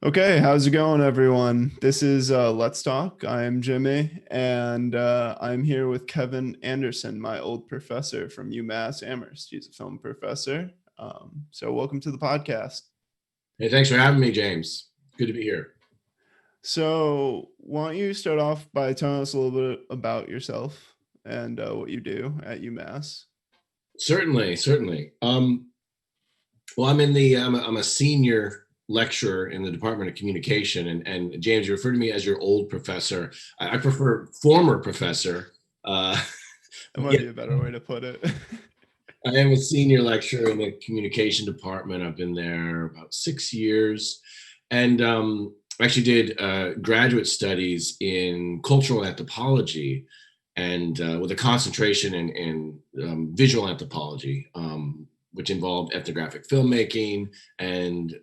Okay, how's it going, everyone? This is Let's Talk. I am Jimmy, and I'm here with Kevin Anderson, my old professor from UMass Amherst. He's a film professor. So, welcome to the podcast. Hey, thanks for having me, James. Good to be here. So, why don't you start off by telling us a little bit about yourself and what you do at UMass? Certainly. Well, I'm a senior lecturer in the Department of Communication, and James, you refer to me as your old professor. I prefer former professor. Uh, That might yeah, be a better way to put it. I am a senior lecturer in the communication department. I've been there about 6 years, and actually did graduate studies in cultural anthropology, and with a concentration in visual anthropology, which involved ethnographic filmmaking and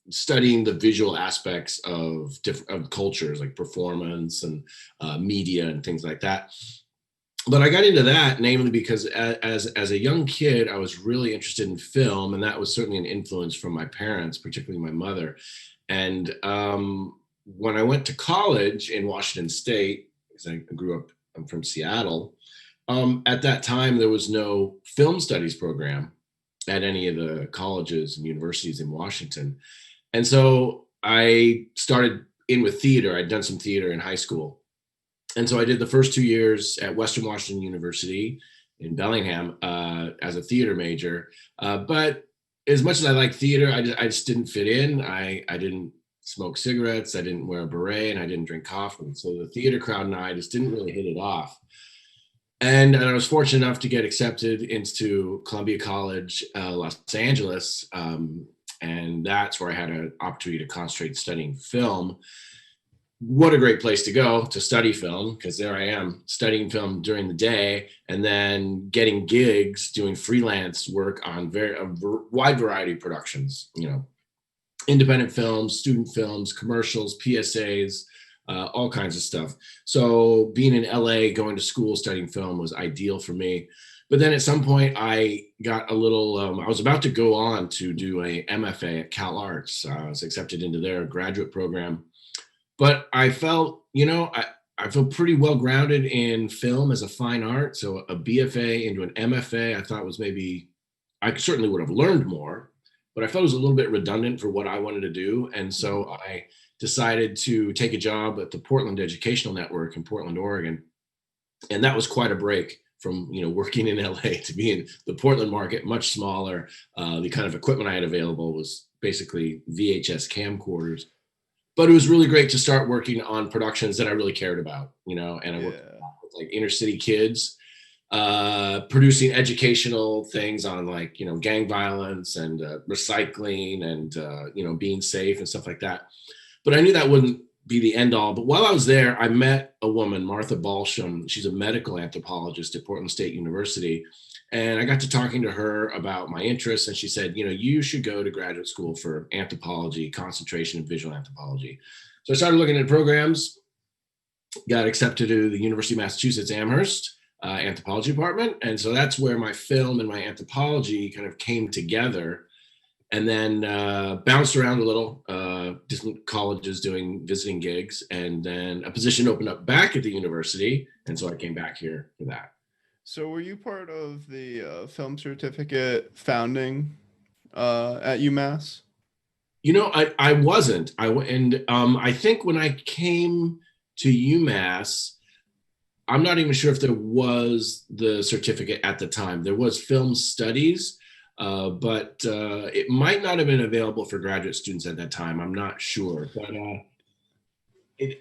studying the visual aspects of different cultures like performance and media and things like that. But I got into that namely because as a young kid, I was really interested in film, and that was certainly an influence from my parents, particularly my mother. And when I went to college in Washington State, because I grew up, I'm from Seattle. At that time, there was no film studies program at any of the colleges and universities in Washington, and so I started in with theater. I'd done some theater in high school, and so I did the first 2 years at Western Washington University in Bellingham as a theater major. But as much as I like theater, I just didn't fit in. I didn't smoke cigarettes, I didn't wear a beret, and I didn't drink coffee. So the theater crowd and I just didn't really hit it off. And I was fortunate enough to get accepted into Columbia College, Los Angeles. And that's where I had an opportunity to concentrate studying film. What a great place to go to study film, because there I am studying film during the day and then getting gigs doing freelance work on wide variety of productions, independent films, student films, commercials, PSAs, all kinds of stuff. So being in LA, going to school, studying film was ideal for me. But then at some point, I got a little. I was about to go on to do a MFA at Cal Arts. I was accepted into their graduate program, but I felt, I feel pretty well grounded in film as a fine art. So a BFA into an MFA, I thought was maybe, I certainly would have learned more, but I felt it was a little bit redundant for what I wanted to do. And so I decided to take a job at the Portland Educational Network in Portland, Oregon. And that was quite a break from, working in LA to be in the Portland market, much smaller. The kind of equipment I had available was basically VHS camcorders, but it was really great to start working on productions that I really cared about, and I worked Yeah. with like inner city kids, producing educational things on like, gang violence and recycling and, being safe and stuff like that. But I knew that wouldn't be the end all. But while I was there, I met a woman, Martha Balsham. She's a medical anthropologist at Portland State University. And I got to talking to her about my interests, and she said, you should go to graduate school for anthropology, concentration in visual anthropology. So I started looking at programs, got accepted to the University of Massachusetts Amherst anthropology department. And so that's where my film and my anthropology kind of came together, and then bounced around a little, different colleges doing visiting gigs. And then a position opened up back at the university. And so I came back here for that. So, were you part of the film certificate founding at UMass? I wasn't. And I think when I came to UMass, I'm not even sure if there was the certificate at the time. There was film studies, but it might not have been available for graduate students at that time. I'm not sure. But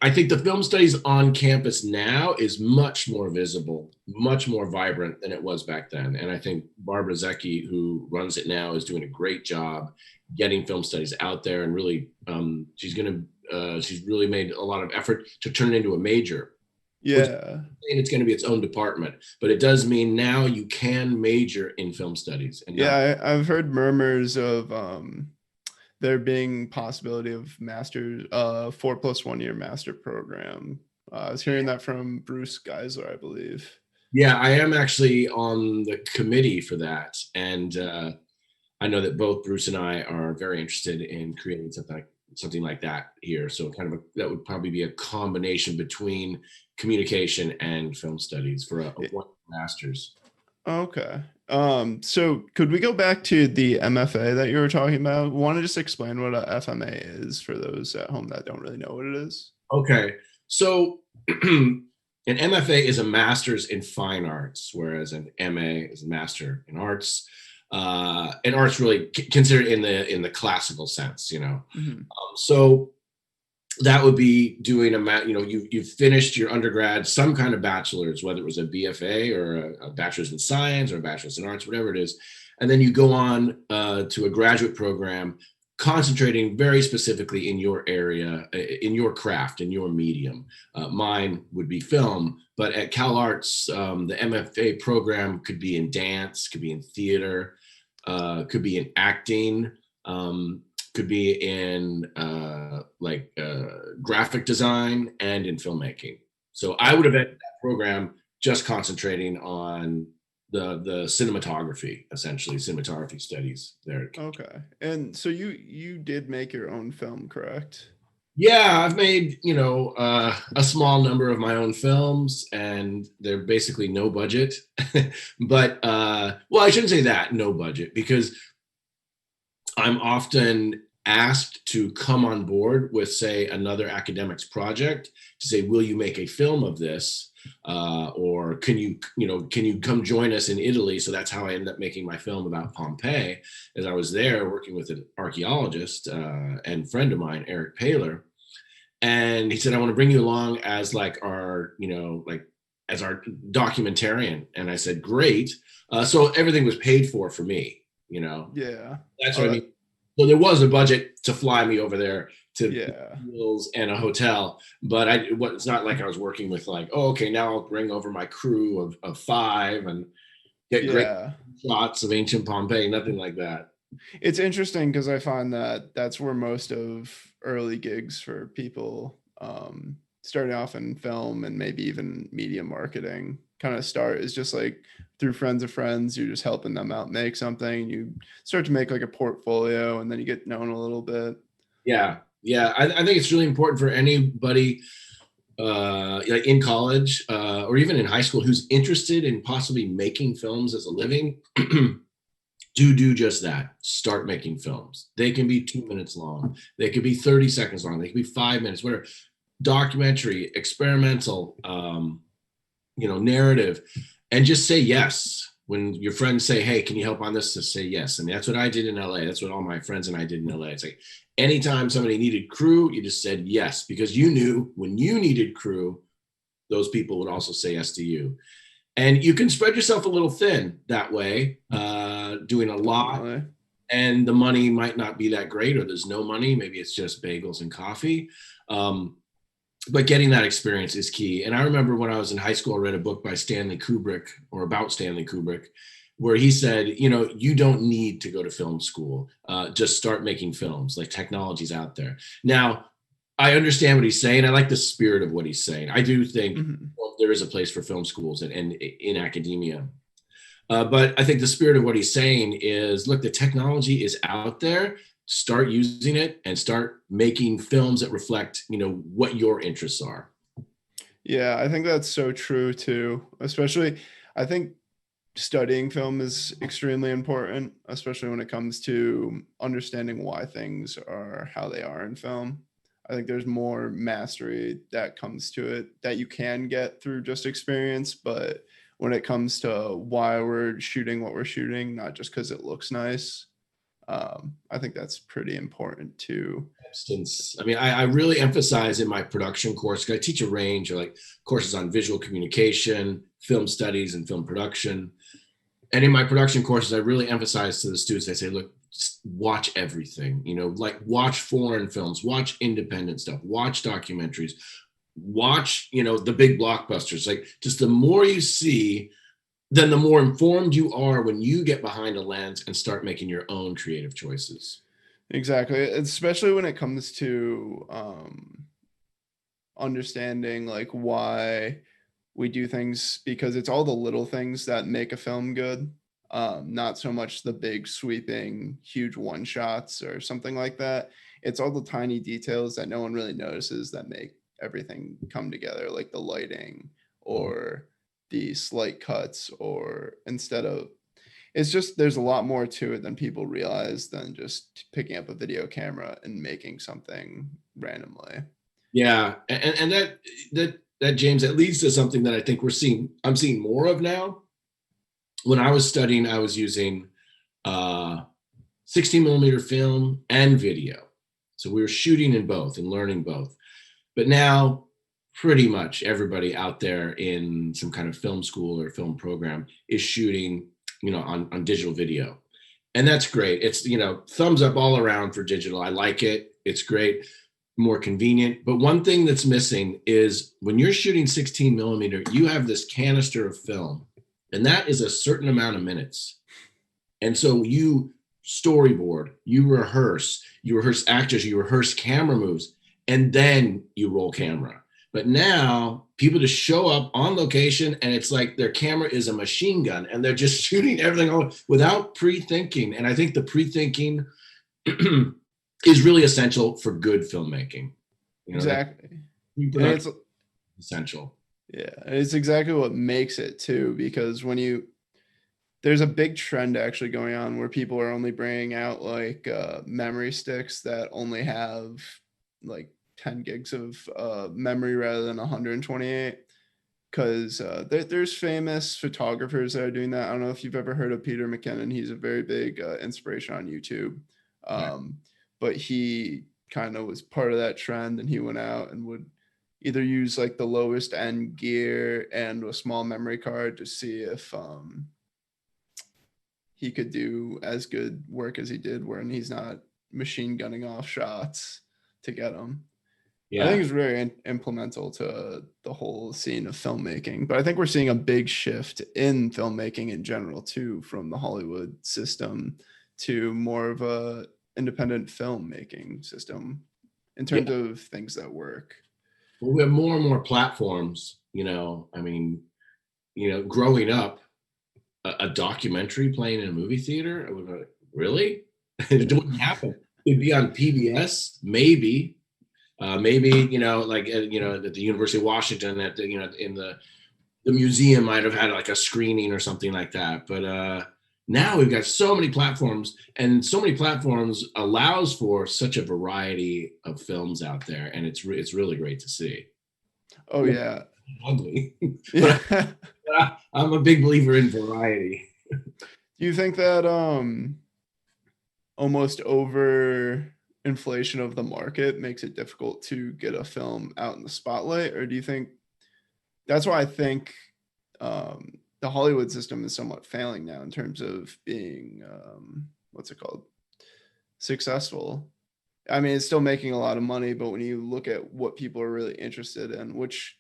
I think the film studies on campus now is much more visible, much more vibrant than it was back then. And I think Barbara Zecchi, who runs it now, is doing a great job getting film studies out there. And really, she's really made a lot of effort to turn it into a major, which Yeah. and it's going to be its own department, but it does mean now you can major in film studies and not. Yeah, I've heard murmurs of there being possibility of master 4+1 year master program. I was hearing that from Bruce Geisler, I believe. Yeah, I am actually on the committee for that, and I know that both Bruce and I are very interested in creating something like that here. So kind of that would probably be a combination between communication and film studies for a It- one master's. okay. So could we go back to the MFA that you were talking about? Want to just explain what a FMA is for those at home that don't really know what it is? Okay, so an MFA is a master's in fine arts, whereas an MA is a master in arts. And arts really considered in the classical sense, you know. Hmm. So that would be doing you've finished your undergrad, some kind of bachelor's, whether it was a BFA or a bachelor's in science or a bachelor's in arts, whatever it is, and then you go on to a graduate program concentrating very specifically in your area, in your craft, in your medium. Mine would be film, but at Cal Arts, the MFA program could be in dance, could be in theater, could be in acting. Could be in graphic design and in filmmaking. So I would have ended that program just concentrating on the cinematography, essentially cinematography studies there. Okay. And so you did make your own film, correct? Yeah, I've made a small number of my own films, and they're basically no budget. But well, I shouldn't say that no budget because I'm often asked to come on board with, say, another academic's project to say, will you make a film of this? Or can you come join us in Italy? So that's how I ended up making my film about Pompeii, as I was there working with an archaeologist and friend of mine, Eric Paler. And he said, I want to bring you along as like our, as our documentarian. And I said, great. So everything was paid for me, you know. Yeah. That's Oh, what I mean. So there was a budget to fly me over there to yeah. meals and a hotel, but it's not like I was working with like, oh, okay, now I'll bring over my crew of five and get great Yeah. shots of ancient Pompeii. Nothing like that. It's interesting because I find that that's where most of early gigs for people starting off in film and maybe even media marketing kind of start is just like through friends of friends. You're just helping them out make something. You start to make like a portfolio and then you get known a little bit. Yeah, yeah. I think it's really important for anybody like in college or even in high school who's interested in possibly making films as a living. Do just that. Start making films. They can be 2 minutes long. They could be 30 seconds long. They could be 5 minutes, whatever. Documentary, experimental, narrative, and just say yes. When your friends say, hey, can you help on this? Just say yes. I mean, that's what I did in LA. That's what all my friends and I did in LA. It's like anytime somebody needed crew, you just said yes, because you knew when you needed crew, those people would also say yes to you. And you can spread yourself a little thin that way, doing a lot, Definitely. and the money might not be that great, or there's no money. Maybe it's just bagels and coffee. But getting that experience is key. And I remember when I was in high school, I read a book by Stanley Kubrick, or about Stanley Kubrick, where he said, you don't need to go to film school. Just start making films. Like, technology's out there. Now, I understand what he's saying. I like the spirit of what he's saying. I do think Mhm. there is a place for film schools and in academia. But I think the spirit of what he's saying is, look, the technology is out there. Start using it and start making films that reflect, what your interests are. Yeah, I think that's so true too. Especially, I think studying film is extremely important, especially when it comes to understanding why things are how they are in film. I think there's more mastery that comes to it that you can get through just experience, but when it comes to why we're shooting what we're shooting, not just because it looks nice, I think that's pretty important too. Substance. I mean, I really emphasize in my production course, 'cause I teach a range of like courses on visual communication, film studies, and film production. And in my production courses, I really emphasize to the students, I say, look, just watch everything, like watch foreign films, watch independent stuff, watch documentaries, watch, the big blockbusters. Like, just the more you see, then the more informed you are when you get behind a lens and start making your own creative choices. Exactly, especially when it comes to understanding like why we do things because it's all the little things that make a film good. Not so much the big sweeping huge one shots or something like that. it's all the tiny details that no one really notices that make everything come together, like the lighting or the slight cuts, or instead of, it's just, there's a lot more to it than people realize than just picking up a video camera and making something randomly. Yeah, and that James, that leads to something that I think I'm seeing more of now. When I was studying, I was using 16 millimeter film and video. So we were shooting in both and learning both. But now, pretty much everybody out there in some kind of film school or film program is shooting, on digital video. And that's great. It's, thumbs up all around for digital. I like it. It's great, more convenient. But one thing that's missing is when you're shooting 16 millimeter, you have this canister of film, and that is a certain amount of minutes. And so you storyboard, you rehearse actors, you rehearse camera moves, and then you roll camera. But now people just show up on location, and it's like their camera is a machine gun and they're just shooting everything without pre-thinking. And I think the pre-thinking is really essential for good filmmaking. Exactly. And it's essential. Yeah, it's exactly what makes it too, because there's a big trend actually going on where people are only bringing out like memory sticks that only have like 10 gigs of memory rather than 128, because there's famous photographers that are doing that. I don't know if you've ever heard of Peter McKinnon. He's a very big inspiration on YouTube. But he kind of was part of that trend, and he went out and would either use like the lowest end gear and a small memory card to see if he could do as good work as he did when he's not machine gunning off shots to get them. I think it's very implemental to the whole scene of filmmaking. But I think we're seeing a big shift in filmmaking in general too, from the Hollywood system to more of a independent filmmaking system in terms of things that work. Well, we have more and more platforms, growing up, a documentary playing in a movie theater, I would like, really? It wouldn't happen. It'd be on PBS, maybe, like, at the University of Washington, at the, in the museum might have had like a screening or something like that. But now we've got so many platforms, and so many platforms allows for such a variety of films out there, and it's really great to see. Oh yeah, ugly. Yeah. But I'm a big believer in variety. Do you think that almost over inflation of the market makes it difficult to get a film out in the spotlight, or do you think that's why I think the Hollywood system is somewhat failing now in terms of being what's it called, successful? I mean, it's still making a lot of money, but when you look at what people are really interested in, which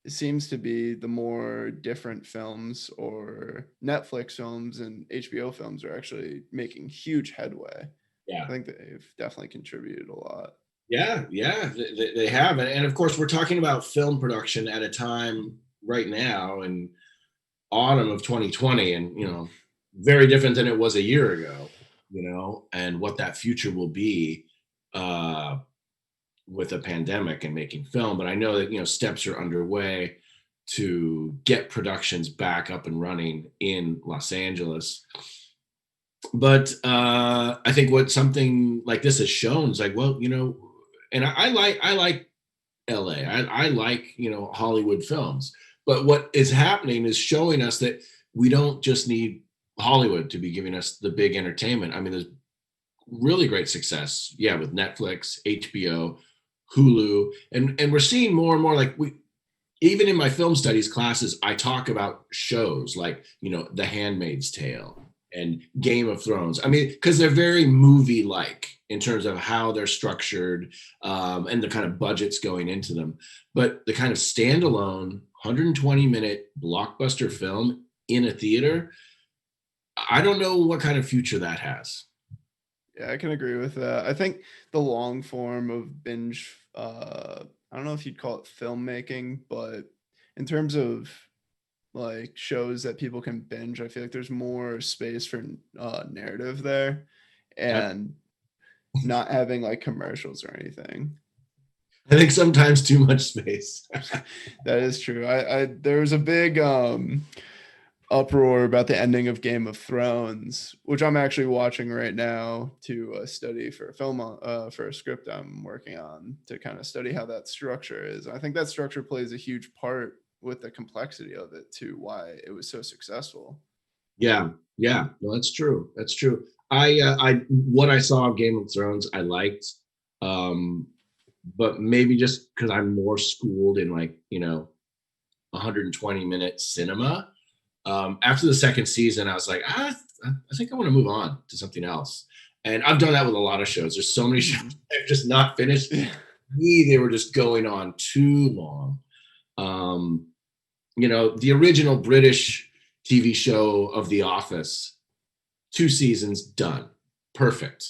seems to be the more different films, or Netflix films and HBO films are actually making huge headway. Yeah. I think they've definitely contributed a lot. Yeah, they have. And of course, we're talking about film production at a time right now in autumn of 2020, and, very different than it was a year ago, and what that future will be with a pandemic and making film. But I know that, steps are underway to get productions back up and running in Los Angeles. But I think what something like this has shown is like, well, and I like LA. I like, Hollywood films. But what is happening is showing us that we don't just need Hollywood to be giving us the big entertainment. I mean, there's really great success, with Netflix, HBO, Hulu, and we're seeing more and more, like, even in my film studies classes, I talk about shows like, The Handmaid's Tale and Game of Thrones. I mean, because they're very movie-like in terms of how they're structured, and the kind of budgets going into them. But the kind of standalone 120-minute blockbuster film in a theater, I don't know what kind of future that has. Yeah, I can agree with that. I think the long form of binge, I don't know if you'd call it filmmaking, but in terms of like shows that people can binge, I feel like there's more space for narrative there. And not having like commercials or anything. I think sometimes too much space. That is true. I there was a big uproar about the ending of Game of Thrones, which I'm actually watching right now to study for a film for a script I'm working on to kind of study how that structure is. I think that structure plays a huge part with the complexity of it too, why it was so successful. Yeah, yeah, no, that's true. That's true. I what I saw of Game of Thrones, I liked, um, but maybe just because I'm more schooled in, like, 120-minute cinema. After the second season, I was like, I think I want to move on to something else. And I've done that with a lot of shows. There's so many shows I've just not finished. Yeah. Me, they were just going on too long. Um, the original British TV show of The Office, 2 seasons, done. Perfect.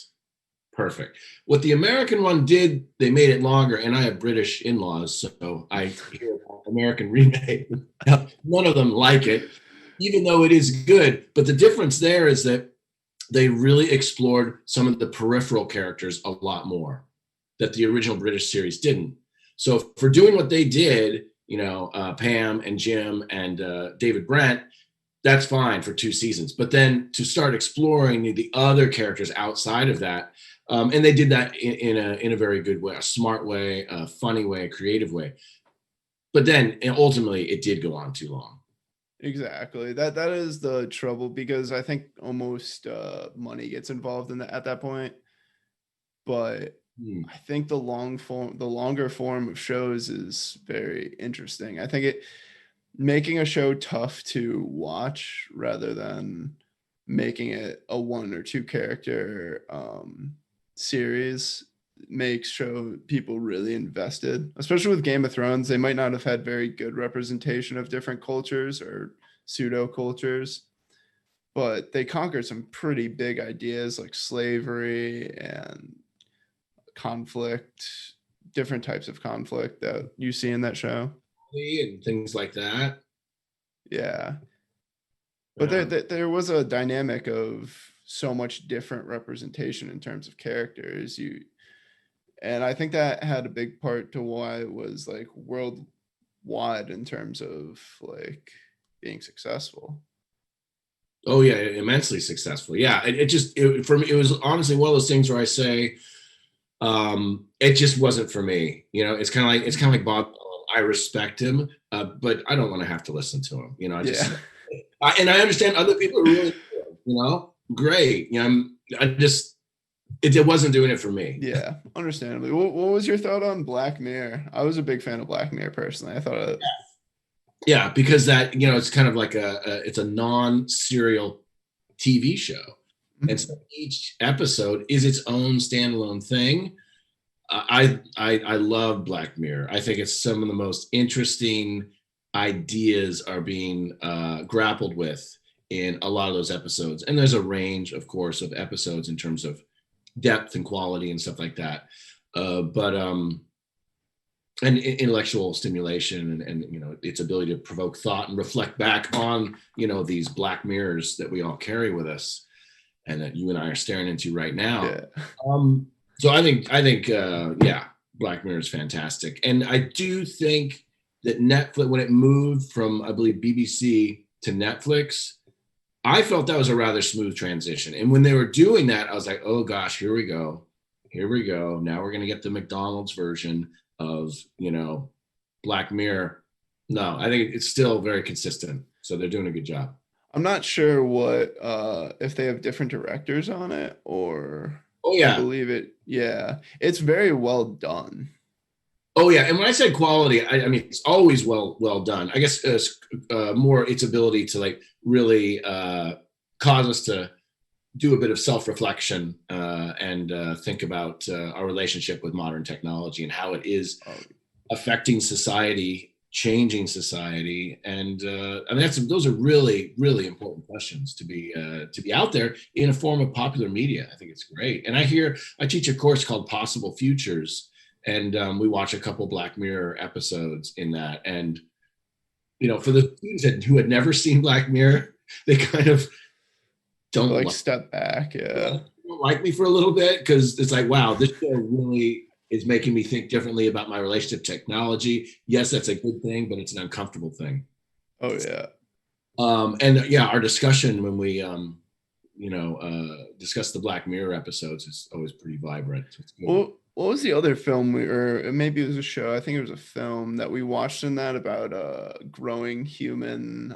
Perfect. What the American one did, they made it longer, and I have British in-laws, so I hear American remake. None of them like it, even though it is good. But the difference there is that they really explored some of the peripheral characters a lot more that the original British series didn't. So for doing what they did, Pam and Jim and David Brent, that's fine for 2 seasons. But then to start exploring the other characters outside of that, and they did that in a very good way, a smart way, a funny way, a creative way. But then ultimately, it did go on too long. Exactly. That is the trouble because I think almost money gets involved in that at that point. But Hmm. I think the longer form of shows is very interesting. I think it making a show tough to watch rather than making it a one or two character series makes show people really invested, especially with Game of Thrones. They might not have had very good representation of different cultures or pseudo cultures, but they conquered some pretty big ideas like slavery and conflict, different types of conflict that you see in that show. And things like that. Yeah. But Yeah. there was a dynamic of so much different representation in terms of characters. And I think that had a big part to why it was like worldwide in terms of like being successful. Oh yeah, immensely successful. Yeah, for me, it was honestly one of those things where I say, it just wasn't for me. It's kind of like Bob Dylan. I respect him, but I don't want to have to listen to him. Yeah. And I understand other people are really good, great. It wasn't doing it for me. Yeah, understandably. What was your thought on Black Mirror? I was a big fan of Black Mirror personally. I thought Yeah, because that it's kind of like it's a non-serial TV show, and so each episode is its own standalone thing. I love Black Mirror. I think it's some of the most interesting ideas are being grappled with in a lot of those episodes, and there's a range, of course, of episodes in terms of depth and quality and stuff like that. But and intellectual stimulation and its ability to provoke thought and reflect back on these black mirrors that we all carry with us and that you and I are staring into right now. yeah. So I think yeah, Black Mirror is fantastic, and I do think that Netflix, when it moved from, I believe, BBC to Netflix, I felt that was a rather smooth transition. And when they were doing that, I was like, oh gosh, here we go. Here we go. Now we're going to get the McDonald's version of, Black Mirror. No, I think it's still very consistent. So they're doing a good job. I'm not sure what if they have different directors on it or Oh, I yeah. believe it. Yeah. It's very well done. Oh, yeah. And when I say quality, I mean, it's always well done. I guess more its ability to like really cause us to do a bit of self-reflection and think about our relationship with modern technology and how it is affecting society, changing society, and I mean those are really really important questions to be out there in a form of popular media. I think it's great, and I teach a course called Possible Futures, and we watch a couple Black Mirror episodes in that, and for the students who had never seen Black Mirror, they kind of don't Like like step back. Yeah. like me for a little bit because it's like, wow, this show really is making me think differently about my relationship to technology. Yes, that's a good thing, but it's an uncomfortable thing. Oh yeah. And yeah, our discussion when we discuss the Black Mirror episodes is always pretty vibrant. So it's good. What was the other film or maybe it was a show? I think it was a film that we watched in that about a growing human.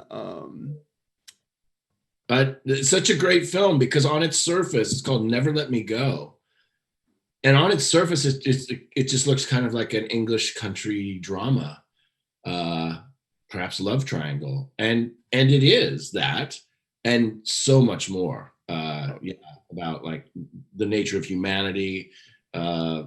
But it's such a great film because on its surface, it's called Never Let Me Go. And on its surface, it just looks kind of like an English country drama, uh, perhaps love triangle, and it is that, and so much more. Yeah, about like the nature of humanity. Uh,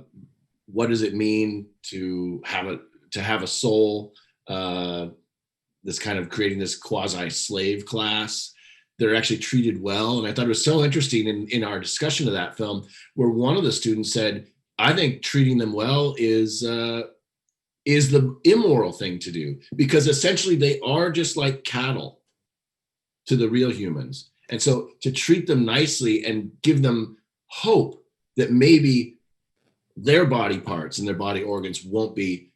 what does it mean to have a soul? This kind of creating this quasi slave class. They're actually treated well. And I thought it was so interesting in our discussion of that film, where one of the students said, I think treating them well is the immoral thing to do because essentially they are just like cattle to the real humans. And so to treat them nicely and give them hope that maybe their body parts and their body organs won't be,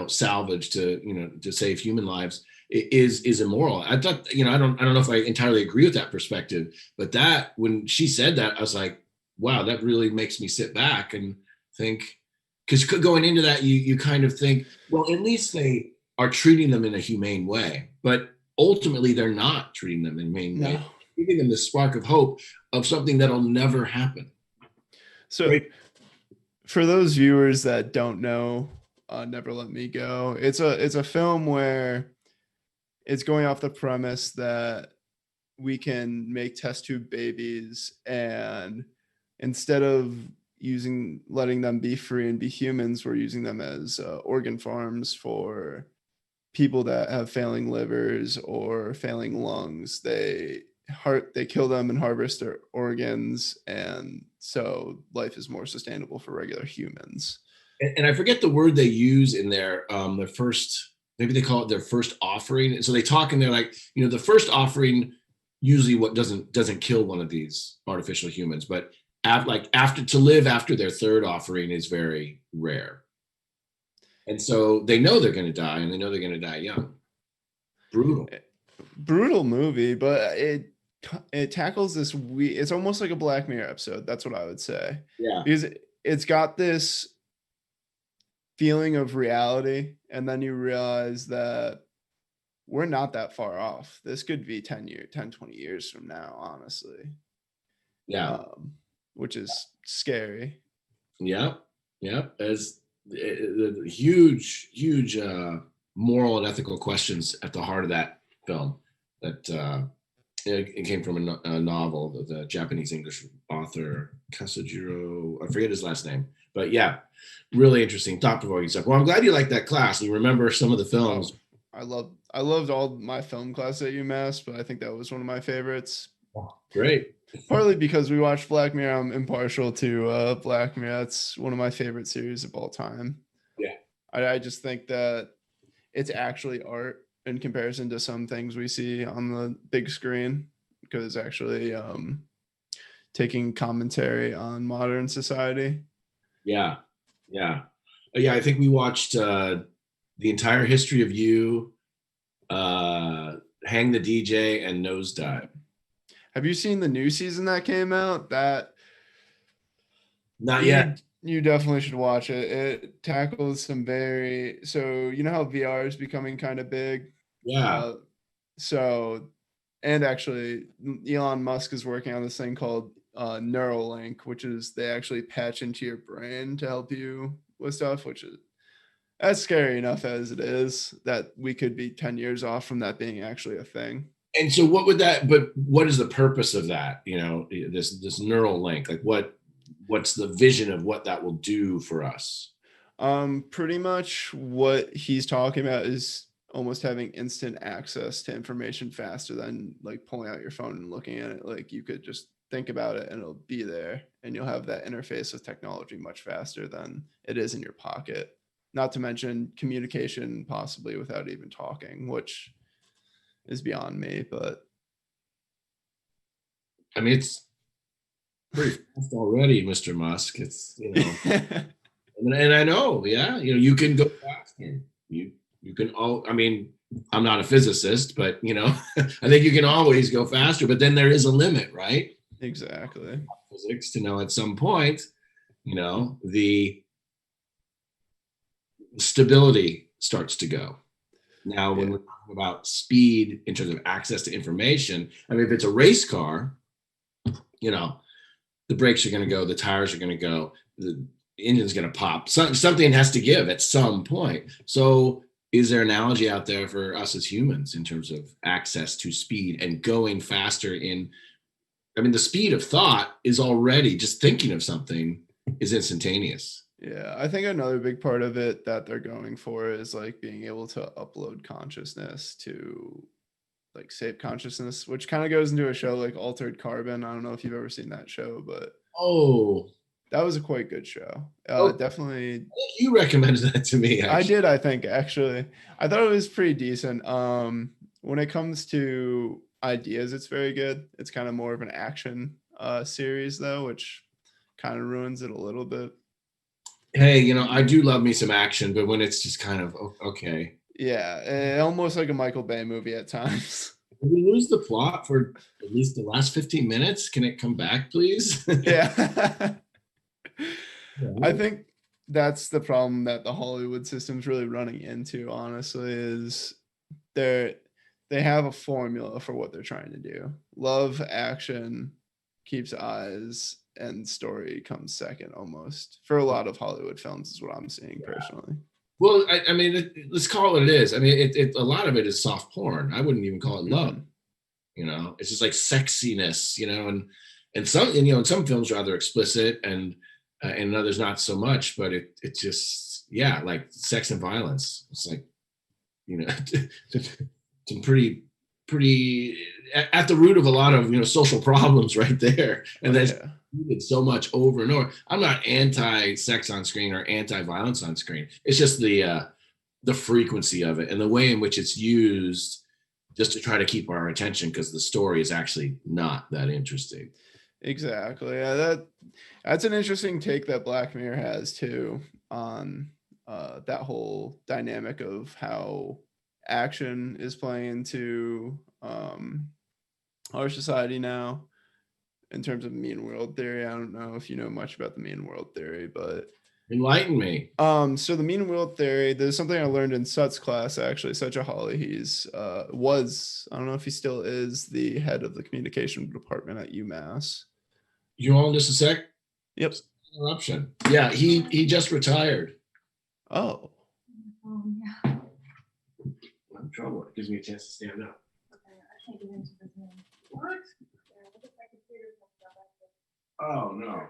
salvaged to save human lives is immoral. I thought, I don't know if I entirely agree with that perspective, but that when she said that, I was like, wow, that really makes me sit back and think, because going into that, you kind of think, well, at least they are treating them in a humane way, but ultimately they're not treating them in a humane way, No. giving them the spark of hope of something that'll never happen. So Right? for those viewers that don't know, Never Let Me Go, it's a film where it's going off the premise that we can make test tube babies, and instead of letting them be free and be humans, we're using them as organ farms for people that have failing livers or failing lungs. They kill them and harvest their organs, and so life is more sustainable for regular humans. And I forget the word they use in their first, maybe they call it their first offering. And so they talk and they're like, the first offering usually what doesn't kill one of these artificial humans, but after to live after their third offering is very rare. And so they know they're going to die, and they know they're going to die young. Brutal. Brutal movie, but it tackles this it's almost like a Black Mirror episode. That's what I would say. Yeah. Because it's got this feeling of reality, and then you realize that we're not that far off. This could be 20 years from now, honestly. Yeah. Which is scary. Yeah. Yeah. As huge, huge moral and ethical questions at the heart of that film. That it came from a novel of the Japanese English author Kasujiro. I forget his last name, but yeah, really interesting, thought-provoking stuff. Well, I'm glad you like that class. You remember some of the films. Oh, I loved all my film class at UMass, but I think that was one of my favorites. Great. Partly because we watched Black Mirror. I'm impartial to Black Mirror. That's one of my favorite series of all time. Yeah. I just think that it's actually art in comparison to some things we see on the big screen, because it's actually taking commentary on modern society. Yeah. Yeah. Yeah. I think we watched the entire history of you, Hang the DJ, and Nosedive. Have you seen the new season that came out? That Not yet. you definitely should watch it. It tackles some so you know how VR is becoming kind of big. Yeah. So, and actually, Elon Musk is working on this thing called Neuralink, which is they actually patch into your brain to help you with stuff, which is that's scary enough as it is, that we could be 10 years off from that being actually a thing. And so what is the purpose of that? This neural link, like what's the vision of what that will do for us? Pretty much what he's talking about is almost having instant access to information faster than like pulling out your phone and looking at it. Like you could just think about it and it'll be there, and you'll have that interface with technology much faster than it is in your pocket. Not to mention communication possibly without even talking, which is beyond me, but I mean, pretty fast already, Mr. Musk. It's, and I know, yeah, you can go faster. You can all. I mean, I'm not a physicist, but I think you can always go faster. But then there is a limit, right? Exactly. Physics to know at some point, the stability starts to go. Now, when Yeah. we're talking about speed in terms of access to information, I mean, if it's a race car, the brakes are going to go, the tires are going to go, the engine's going to pop. Something has to give at some point. So, is there an analogy out there for us as humans in terms of access to speed and going faster I mean, the speed of thought is already just thinking of something is instantaneous. Yeah, I think another big part of it that they're going for is like being able to upload consciousness to like save consciousness, which kind of goes into a show like Altered Carbon. I don't know if you've ever seen that show, but Oh, that was a quite good show. oh, Definitely. I think you recommended that to me, I actually. did, I think, actually. I thought it was pretty decent. When it comes to ideas, it's very good. It's kind of more of an action series though, which kind of ruins it a little bit. Hey, I do love me some action, but when it's just kind of okay. Yeah, almost like a Michael Bay movie at times. Did we lose the plot for at least the last 15 minutes? Can it come back, please? Yeah. I Yeah. think that's the problem that the Hollywood system's really running into, honestly, is they're they have a formula for what they're trying to do. Love, action, keeps eyes, and story comes second almost for a lot of Hollywood films is what I'm seeing personally. Well, I mean, let's call it what it is. I mean, a lot of it is soft porn. I wouldn't even call it love. Mhm. It's just like sexiness, and some, and some films rather explicit, and others not so much. But it just, yeah, like sex and violence. It's like, some pretty at the root of a lot of social problems right there, and Oh that's yeah. repeated so much over and over. I'm not anti-sex on screen or anti-violence on screen. It's just the frequency of it and the way in which it's used just to try to keep our attention because the story is actually not that interesting. Exactly. Yeah, that's an interesting take that Black Mirror has too on that whole dynamic of how action is playing into our society now in terms of mean world theory. I don't know if you know much about the mean world theory, but Enlighten me. so the mean world theory, there's something I learned in Sut's class actually. Sutja Hawley, he's was, I don't know if he still is, the head of the communication department at UMass. You hold just a sec. Yep. Interruption. Yeah, he just retired. Oh. I'm in trouble. It gives me a chance to stand up. What? Oh no.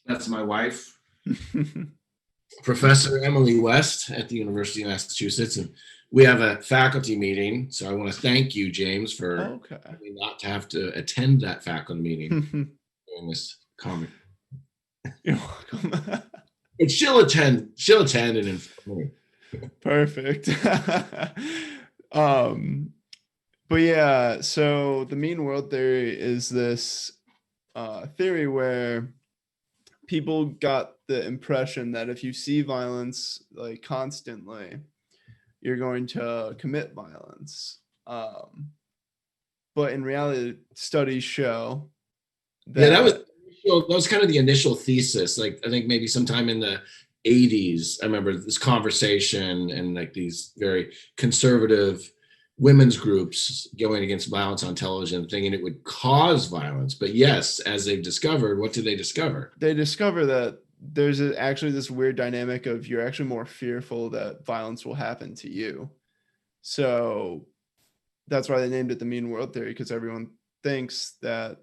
That's my wife, Professor Emily West at the University of Massachusetts, and we have a faculty meeting. So I want to thank you, James, for Okay. not to have to attend that faculty meeting during this conversation. You're welcome. But she'll attend. She'll attend and inform me. Perfect. But yeah, so the mean world theory is this theory where people got the impression that if you see violence like constantly, you're going to commit violence. But in reality, studies show Yeah, that that was kind of the initial thesis. Like I think maybe sometime in the 80s, I remember this conversation and like these very conservative women's groups going against violence on television, thinking it would cause violence. But yes, as they've discovered, what did they discover? they discover that there's actually this weird dynamic of you're actually more fearful that violence will happen to you. So that's why they named it the mean world theory, because everyone thinks that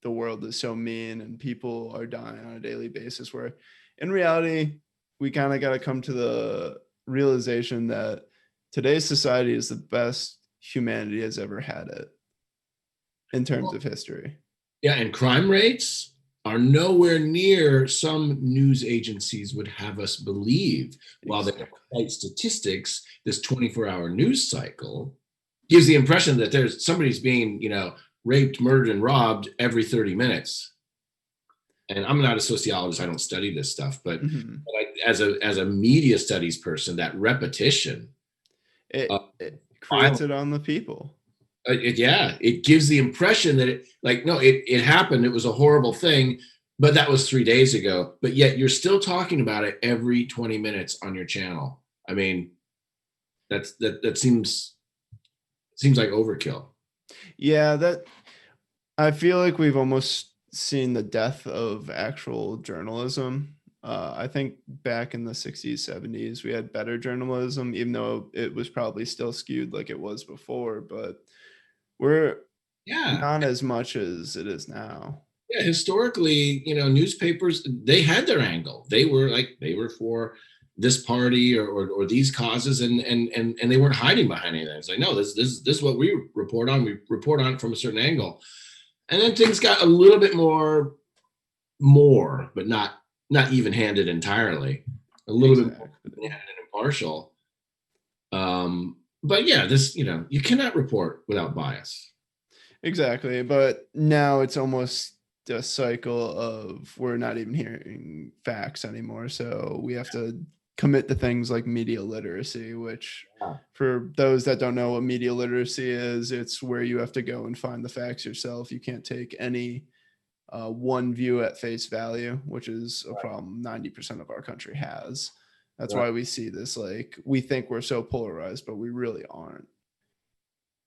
the world is so mean and people are dying on a daily basis, where in reality we kind of got to come to the realization that today's society is the best humanity has ever had it in terms of history. Yeah, and crime rates are nowhere near some news agencies would have us believe. While they Exactly. cite statistics, this 24-hour news cycle gives the impression that there's somebody's being, raped, murdered, and robbed every 30 minutes. And I'm not a sociologist, I don't study this stuff, but, Mhm. as a media studies person, that repetition of It creates violence, it on the people. yeah, it gives the impression that no, it happened, it was a horrible thing, but that was 3 days ago. But yet you're still talking about it every 20 minutes on your channel. I mean, that seems like overkill. Yeah, that I feel like we've almost seen the death of actual journalism. I think back in the 60s, 70s, we had better journalism, even though it was probably still skewed like it was before, but we're Yeah. not as much as it is now. Yeah, historically, newspapers, they had their angle. They were for this party, or these causes, and they weren't hiding behind anything. It's like, no, this is what we report on. We report on it from a certain angle. And then things got a little bit more, but not even handed entirely. A little bit more Exactly. even-handed and impartial. But yeah, you cannot report without bias. Exactly. But now it's almost a cycle of we're not even hearing facts anymore. So we have to commit to things like media literacy, which Yeah. for those that don't know what media literacy is, it's where you have to go and find the facts yourself. You can't take any one view at face value, which is a problem 90% of our country has. That's Right. why we see this, like, we think we're so polarized, but we really aren't.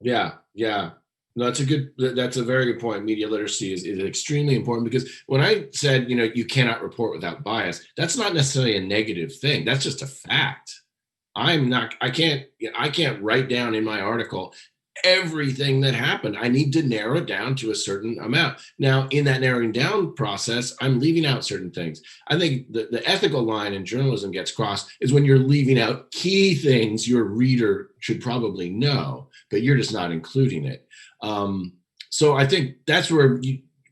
Yeah, yeah. No, that's a very good point. Media literacy is extremely important, because when I said, you cannot report without bias, that's not necessarily a negative thing. That's just a fact. I can't write down in my article everything that happened. I need to narrow it down to a certain amount. Now, in that narrowing down process, I'm leaving out certain things. I think the ethical line in journalism gets crossed is when you're leaving out key things your reader should probably know, but you're just not including it. So I think that's where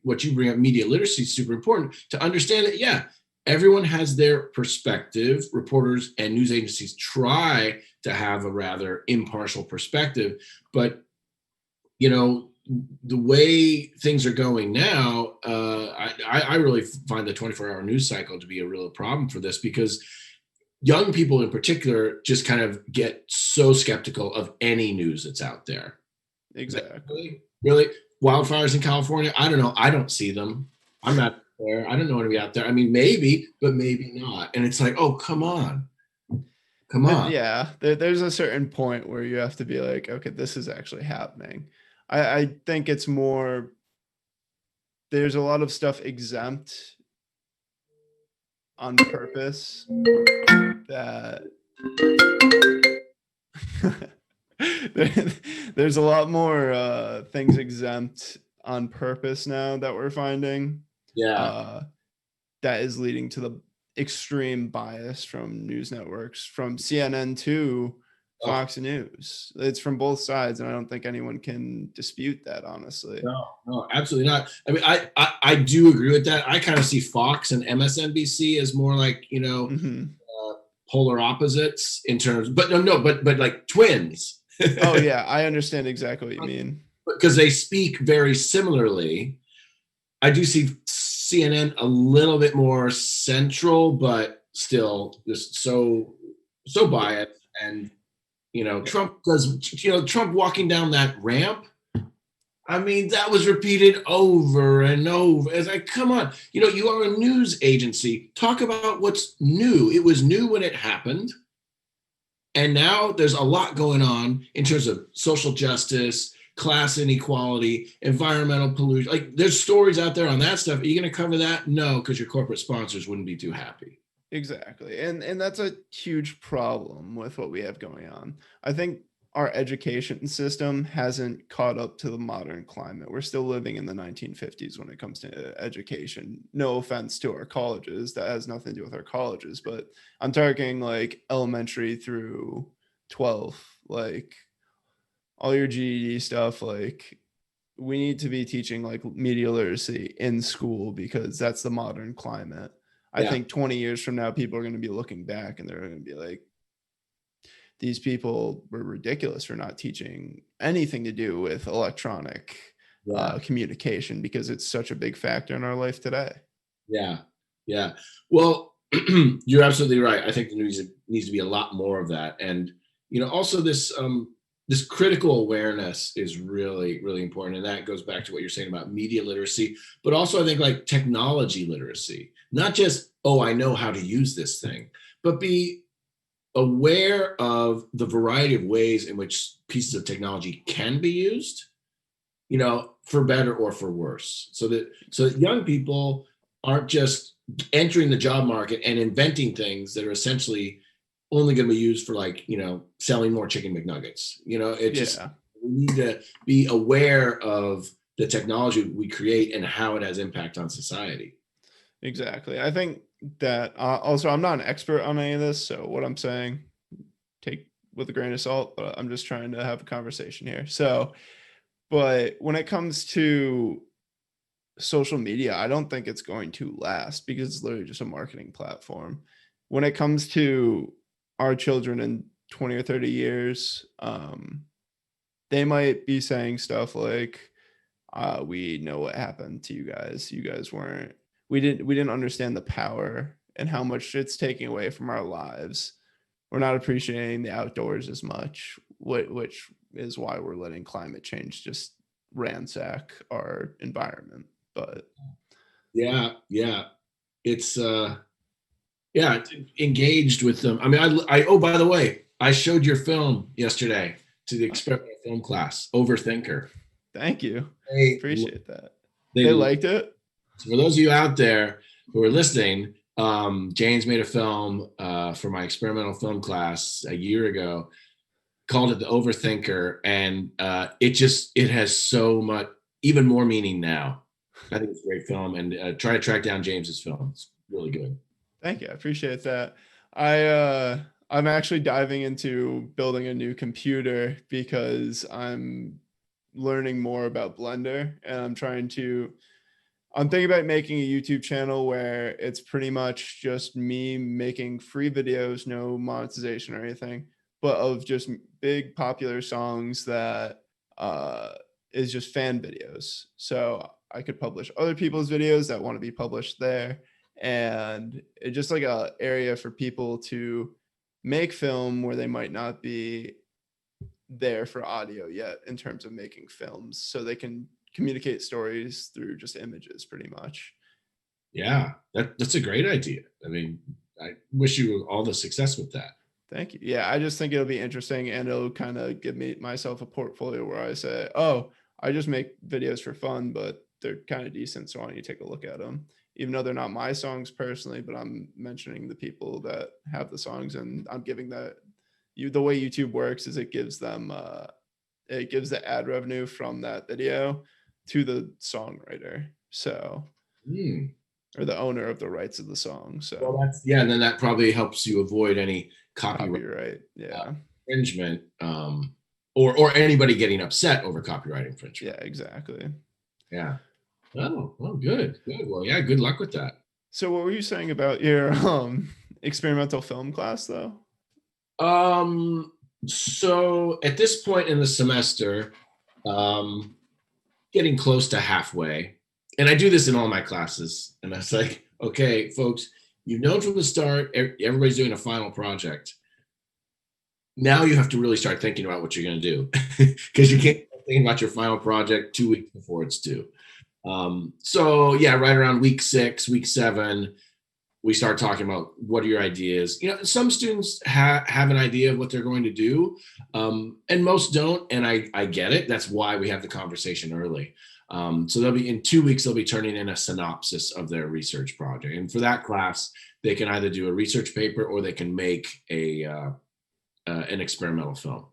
what you bring up, media literacy, is super important to understand that, yeah, everyone has their perspective. Reporters and news agencies try to have a rather impartial perspective, but the way things are going now, I really find the 24-hour news cycle to be a real problem for this, because young people in particular just kind of get so skeptical of any news that's out there. Like, Exactly. really, wildfires in California? I don't know. I don't see them. I'm not there. I don't know anybody out there. I mean, maybe, but maybe not. And it's like, oh, come on, come on. Yeah, there's a certain point where you have to be like, okay, this is actually happening. I think it's more, there's a lot of stuff exempt on purpose that there's a lot more things exempt on purpose now that we're finding, Yeah. uh, that is leading to the extreme bias from news networks, from CNN to Oh, Fox News. It's from both sides, and I don't think anyone can dispute that, honestly. no, no, absolutely not. I mean, I do agree with that. I kind of see Fox and MSNBC as more like, Mhm. polar opposites in terms, but but like twins. Oh, yeah, I understand exactly what you mean. Because they speak very similarly. I do see CNN a little bit more central, but still just so biased. And Trump walking down that ramp. I mean, that was repeated over and over. It's like, come on, you are a news agency. Talk about what's new. It was new when it happened. And now there's a lot going on in terms of social justice, class inequality, environmental pollution. Like, there's stories out there on that stuff. Are you going to cover that? No, because your corporate sponsors wouldn't be too happy. Exactly. And that's a huge problem with what we have going on. I think our education system hasn't caught up to the modern climate. We're still living in the 1950s when it comes to education. No offense to our colleges, that has nothing to do with our colleges, but I'm talking like elementary through 12, like all your GED stuff. Like, we need to be teaching like media literacy in school because that's the modern climate. I Yeah. think 20 years from now, people are going to be looking back and they're going to be like, these people were ridiculous for not teaching anything to do with electronic Yeah. communication, because it's such a big factor in our life today. Yeah. Yeah. Well, you're absolutely right. I think there needs to be a lot more of that. And, also this critical awareness is really, really important. And that goes back to what you're saying about media literacy, but also I think like technology literacy, not just, oh, I know how to use this thing, but be aware of the variety of ways in which pieces of technology can be used, for better or for worse. So that young people aren't just entering the job market and inventing things that are essentially only going to be used for, like, selling more chicken McNuggets. It just, Yeah, we need to be aware of the technology we create and how it has impact on society. exactly. I think that also, I'm not an expert on any of this, so what I'm saying, take with a grain of salt, but I'm just trying to have a conversation here. So, but when it comes to social media, I don't think it's going to last, because it's literally just a marketing platform. When it comes to our children in 20 or 30 years, they might be saying stuff like, we know what happened to you guys. You guys weren't, we didn't understand the power and how much it's taking away from our lives. We're not appreciating the outdoors as much, which is why we're letting climate change just ransack our environment. But Yeah, yeah. It's yeah, engaged with them. I mean, oh, by the way, I showed your film yesterday to the experimental film class, Overthinker. thank you. They, Appreciate that. they, They liked it? for those of you out there who are listening, James made a film for my experimental film class a year ago, called it The Overthinker, and it has so much, even more meaning now. I think it's a great film, and try to track down James's film. It's really good. Thank you. I appreciate that. I'm actually diving into building a new computer because I'm learning more about Blender, and I'm thinking about making a YouTube channel where it's pretty much just me making free videos, no monetization or anything, but of just big popular songs that uh, is just fan videos. So I could publish other people's videos that want to be published there, and it's just like a area for people to make film where they might not be there for audio yet in terms of making films, so they can communicate stories through just images pretty much. Yeah, that's a great idea. I mean, I wish you all the success with that. Thank you. Yeah, I just think it'll be interesting, and it'll kind of give me myself a portfolio where I say, "Oh, I just make videos for fun, but they're kind of decent, so why don't you take a look at them?" Even though they're not my songs personally, but I'm mentioning the people that have the songs, and I'm giving that you the way YouTube works is it gives the ad revenue from that video to the songwriter. So, Hmm. or the owner of the rights of the song. Well, So, yeah, and then that probably helps you avoid any copyright copyright. Yeah. infringement, or anybody getting upset over copyright infringement. Yeah, exactly. Yeah. Oh, well, good, good. Well, yeah, good luck with that. So what were you saying about your experimental film class though? Um, so at this point in the semester, um, getting close to halfway, and I do this in all my classes, and I was like, okay, folks, you've known from the start, everybody's doing a final project. Now you have to really start thinking about what you're going to do, because you can't think about your final project 2 weeks before it's due. So yeah, right around week 6, week 7, we start talking about what are your ideas. Some students have an idea of what they're going to do, and most don't, and I get it. That's why we have the conversation early. So they'll be in 2 weeks, they'll be turning in a synopsis of their research project, and for that class, they can either do a research paper or they can make an experimental film.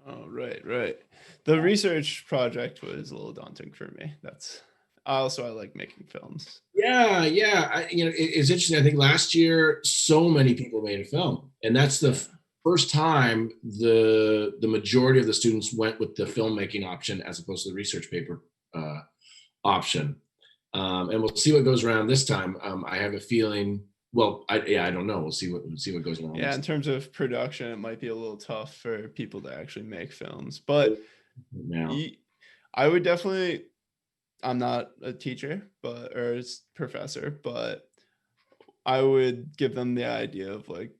Oh, right, right. The research project was a little daunting for me. That's I like making films. Yeah, yeah. It's interesting. I think last year so many people made a film, and that's the Yeah. first time the majority of the students went with the filmmaking option as opposed to the research paper option. And we'll see what goes around this time. I have a feeling well, I don't know. We'll see what goes along. Yeah, in terms of production, it might be a little tough for people to actually make films, but Now. I would definitely. I'm not a teacher, or a professor, but I would give them the idea of like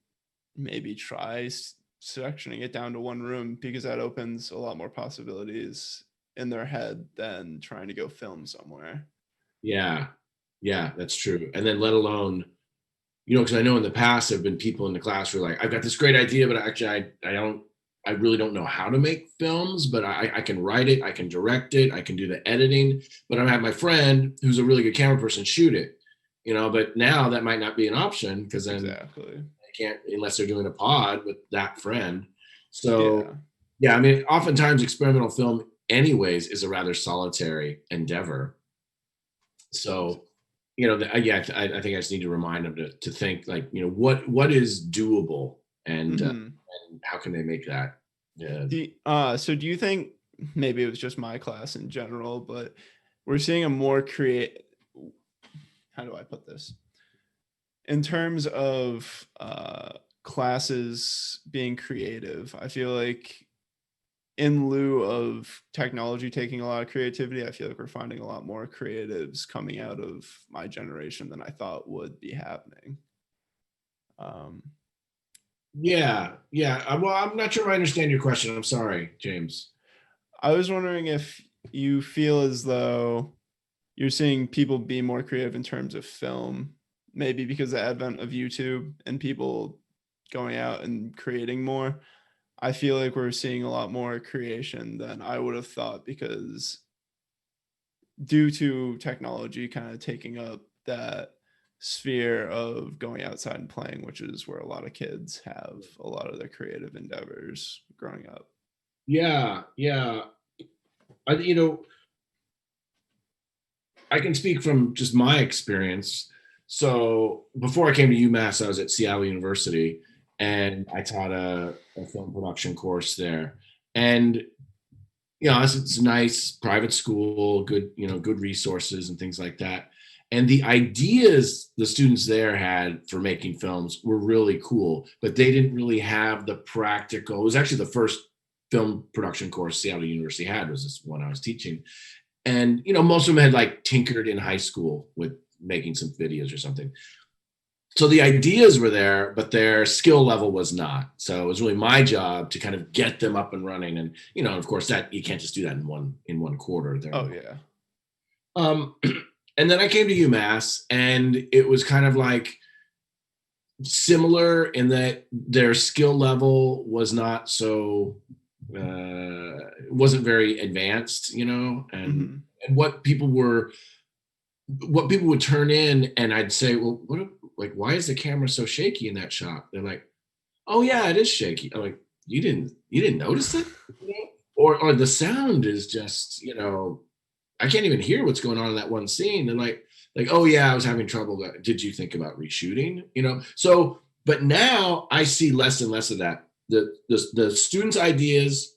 maybe try sectioning it down to one room because that opens a lot more possibilities in their head than trying to go film somewhere. Yeah, yeah, that's true. And then let alone, because I know in the past there have been people in the class who are like, I've got this great idea, but actually I really don't know how to make films, but I can write it, I can direct it, I can do the editing, but I have my friend who's a really good camera person shoot it, but now that might not be an option because then Exactly. I can't, unless they're doing a pod with that friend. So Yeah. yeah, I mean, oftentimes experimental film anyways is a rather solitary endeavor. So, yeah, I think I just need to remind them to think like, what is doable Hmm. and how can they make that? Yeah. So do you think maybe it was just my class in general, but we're seeing a more create? How do I put this? In terms of classes being creative, I feel like in lieu of technology taking a lot of creativity, I feel like we're finding a lot more creatives coming out of my generation than I thought would be happening. Um, Yeah, yeah. Well, I'm not sure I understand your question. I'm sorry, James. I was wondering if you feel as though you're seeing people be more creative in terms of film, maybe because of the advent of YouTube and people going out and creating more. I feel like we're seeing a lot more creation than I would have thought because due to technology kind of taking up that sphere of going outside and playing, which is where a lot of kids have a lot of their creative endeavors growing up. Yeah, yeah. I, you know, I can speak from just my experience. So before I came to UMass, I was at Seattle University, and I taught a film production course there. And it's a nice private school, good, good resources and things like that. And the ideas the students there had for making films were really cool, but they didn't really have the practical. It was actually the first film production course Seattle University had, was this one I was teaching. And most of them had like tinkered in high school with making some videos or something. So the ideas were there, but their skill level was not. So it was really my job to kind of get them up and running. And of course, that you can't just do that in one quarter. Oh yeah. Um, and then I came to UMass, and it was kind of like similar in that their skill level was not so wasn't very advanced, and Hmm. what people would turn in, and I'd say, well, like, why is the camera so shaky in that shot? They're like, oh yeah, it is shaky. I'm like, you didn't notice it? Or the sound is just, I can't even hear what's going on in that one scene. And like, oh yeah, I was having trouble. Did you think about reshooting? So, but now I see less and less of that. The students' ideas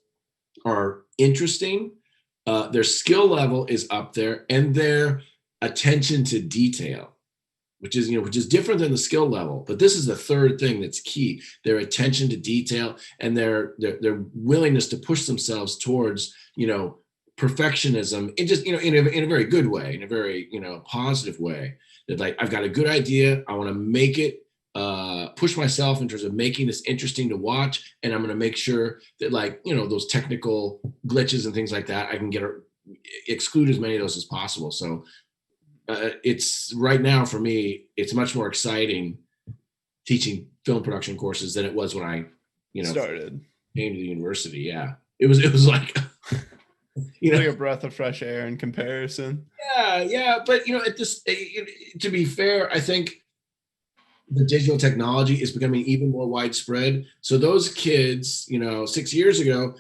are interesting. Their skill level is up there, and their attention to detail, which is different than the skill level. But this is the third thing that's key: their attention to detail and their willingness to push themselves towards perfectionism, in just in a very good way, in a very positive way. That, like, I've got a good idea, I want to make it, push myself in terms of making this interesting to watch, and I'm going to make sure that, like, those technical glitches and things like that, I can exclude as many of those as possible. So it's right now, for me, it's much more exciting teaching film production courses than it was when I Started. came to the university. Yeah, it was like It's like a breath of fresh air in comparison. yeah, but at this, to be fair, I think the digital technology is becoming even more widespread. So those kids, 6 years ago,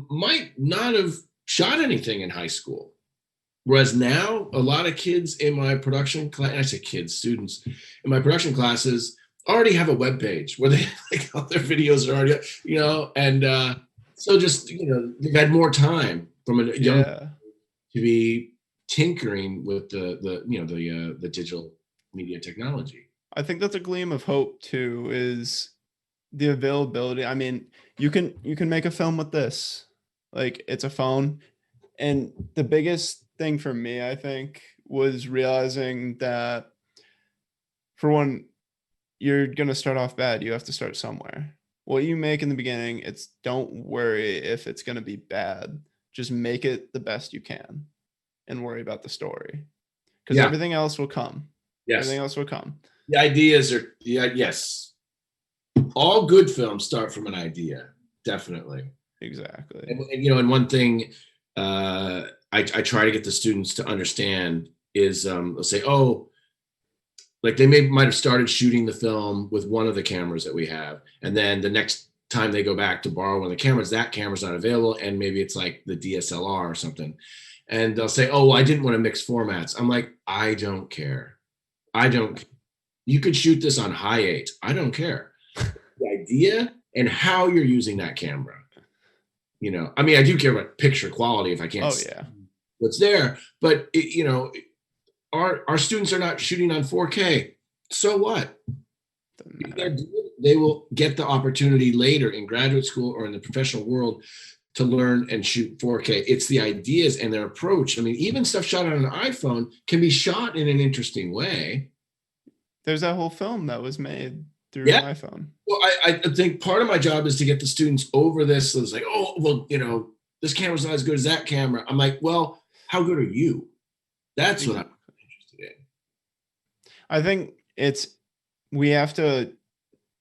might not have shot anything in high school. Whereas now, a lot of kids in my production class, I say kids, students in my production classes, already have a web page where they, like, all their videos are already, and so just, they've had more time from a young Yeah. to be tinkering with the digital media technology. I think that's a gleam of hope too, is the availability. I mean, you can make a film with this. Like, it's a phone. And the biggest thing for me, I think, was realizing that, for one, you're gonna start off bad. You have to start somewhere. What you make in the beginning, it's don't worry if it's gonna be bad. Just make it the best you can and worry about the story. Because Yeah. everything else will come. Everything Yes. else will come. The ideas are, yeah, yes. All good films start from an idea, definitely. Exactly. And one thing I try to get the students to understand is, they'll say, oh, like they might have started shooting the film with one of the cameras that we have, and then the next time they go back to borrow one of the cameras, that camera's not available, and maybe it's like the DSLR or something, and they'll say, oh, well, I didn't want to mix formats. I'm like, I don't care. I don't. You could shoot this on high 8. I don't care. The idea and how you're using that camera. I mean, I do care about picture quality if I can't Oh see yeah. what's there, but our students are not shooting on 4K. So what? Doesn't If they're matter. good, they will get the opportunity later in graduate school or in the professional world to learn and shoot 4K. It's the ideas and their approach. I mean, even stuff shot on an iPhone can be shot in an interesting way. There's that whole film that was made through an Yeah. iPhone. Well, I think part of my job is to get the students over this. So it's like, oh, well, this camera's not as good as that camera. I'm like, well, how good are you? That's what I'm Exactly. interested in. I think we have to,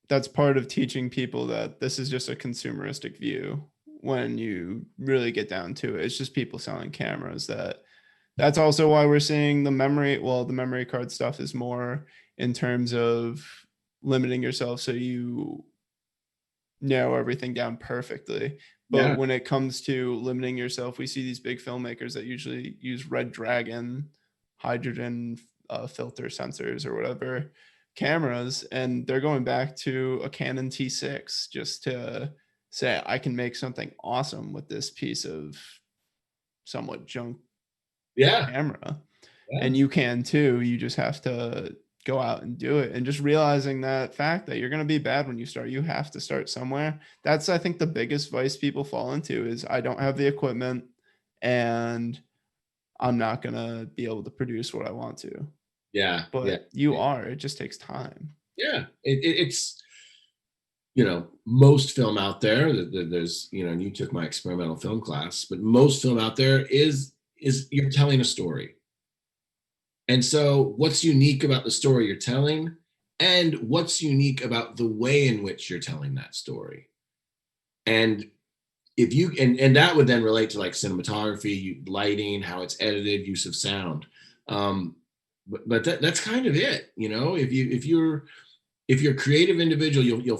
that's part of teaching people that this is just a consumeristic view. When you really get down to it, it's just people selling cameras. That's also why we're seeing the memory card stuff is more in terms of limiting yourself so you narrow everything down perfectly. But Yeah. when it comes to limiting yourself, we see these big filmmakers that usually use Red Dragon, hydrogen filter sensors or whatever cameras, and they're going back to a Canon T6 just to say, I can make something awesome with this piece of somewhat junk Yeah. camera. Yeah. And you can too. You just have to go out and do it, and just realizing that fact that you're going to be bad when you start. You have to start somewhere. That's, I think, the biggest vice people fall into is, I don't have the equipment and I'm not going to be able to produce what I want to. Yeah. Yeah. But you are. It just takes time. Yeah. It's, most film out there, there's, and you took my experimental film class, but most film out there is you're telling a story. And so what's unique about the story you're telling, and what's unique about the way in which you're telling that story? And if you and that would then relate to like cinematography, lighting, how it's edited, use of sound. But that's kind of it. If you're a creative individual, you'll